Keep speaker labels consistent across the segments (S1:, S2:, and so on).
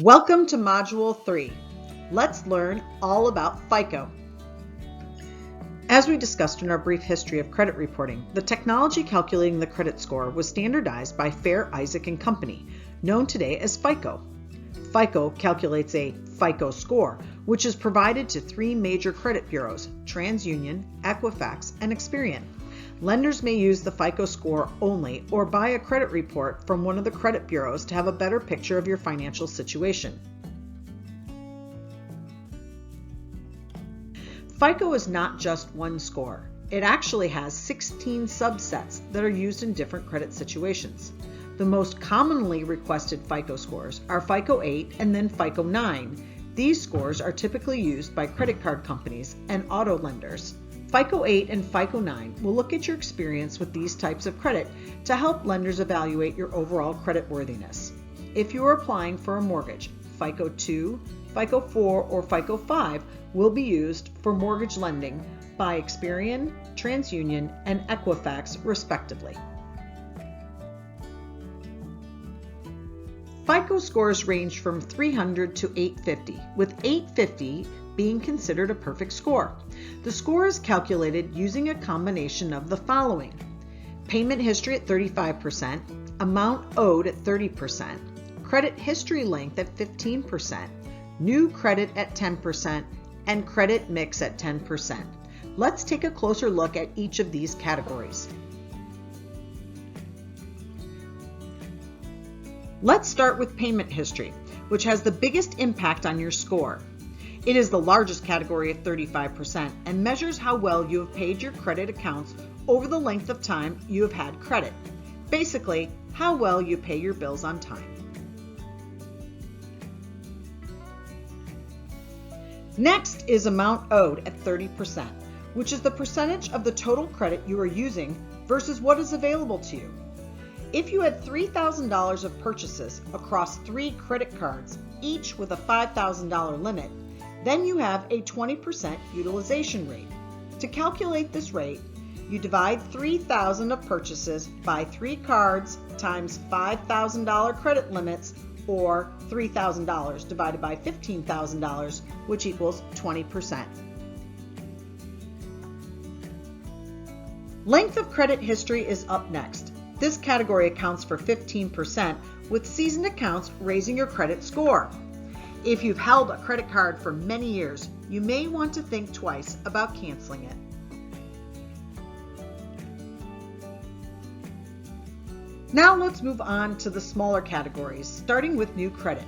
S1: Welcome to Module 3. Let's learn all about FICO. As we discussed in our brief history of credit reporting, the technology calculating the credit score was standardized by Fair, Isaac & Company, known today as FICO. FICO calculates a FICO score, which is provided to three major credit bureaus, TransUnion, Equifax, and Experian. Lenders may use the FICO score only or buy a credit report from one of the credit bureaus to have a better picture of your financial situation. FICO is not just one score. It actually has 16 subsets that are used in different credit situations. The most commonly requested FICO scores are FICO 8 and then FICO 9. These scores are typically used by credit card companies and auto lenders. FICO 8 and FICO 9 will look at your experience with these types of credit to help lenders evaluate your overall credit worthiness. If you are applying for a mortgage, FICO 2, FICO 4, or FICO 5 will be used for mortgage lending by Experian, TransUnion, and Equifax, respectively. FICO scores range from 300 to 850, with 850 being considered a perfect score. The score is calculated using a combination of the following: payment history at 35%, amount owed at 30%, credit history length at 15%, new credit at 10%, and credit mix at 10%. Let's take a closer look at each of these categories. Let's start with payment history, which has the biggest impact on your score. It is the largest category at 35% and measures how well you have paid your credit accounts over the length of time you have had credit. Basically, how well you pay your bills on time. Next is amount owed at 30%, which is the percentage of the total credit you are using versus what is available to you. If you had $3,000 of purchases across 3 credit cards, each with a $5,000 limit, then you have a 20% utilization rate. To calculate this rate, you divide 3,000 of purchases by 3 cards times $5,000 credit limits, or $3,000 divided by $15,000, which equals 20%. Length of credit history is up next. This category accounts for 15%, with seasoned accounts raising your credit score. If you've held a credit card for many years, you may want to think twice about canceling it. Now let's move on to the smaller categories, starting with new credit.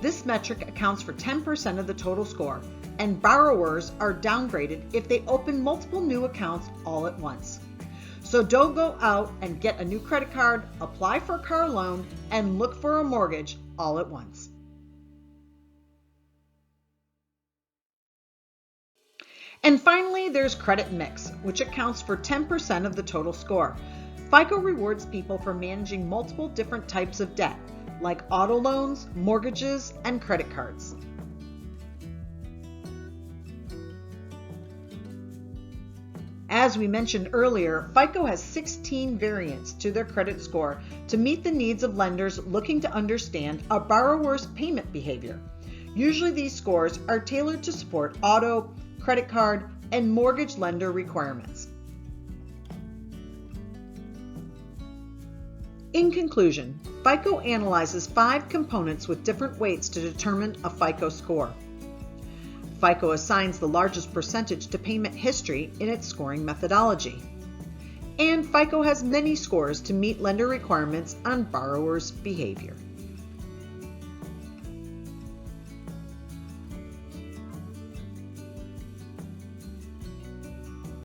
S1: This metric accounts for 10% of the total score, and borrowers are downgraded if they open multiple new accounts all at once. So don't go out and get a new credit card, apply for a car loan, and look for a mortgage all at once. And finally, there's credit mix, which accounts for 10% of the total score. FICO rewards people for managing multiple different types of debt, like auto loans, mortgages, and credit cards. As we mentioned earlier, FICO has 16 variants to their credit score to meet the needs of lenders looking to understand a borrower's payment behavior. Usually these scores are tailored to support auto, credit card, and mortgage lender requirements. In conclusion, FICO analyzes 5 components with different weights to determine a FICO score. FICO assigns the largest percentage to payment history in its scoring methodology. And FICO has many scores to meet lender requirements on borrowers' behavior.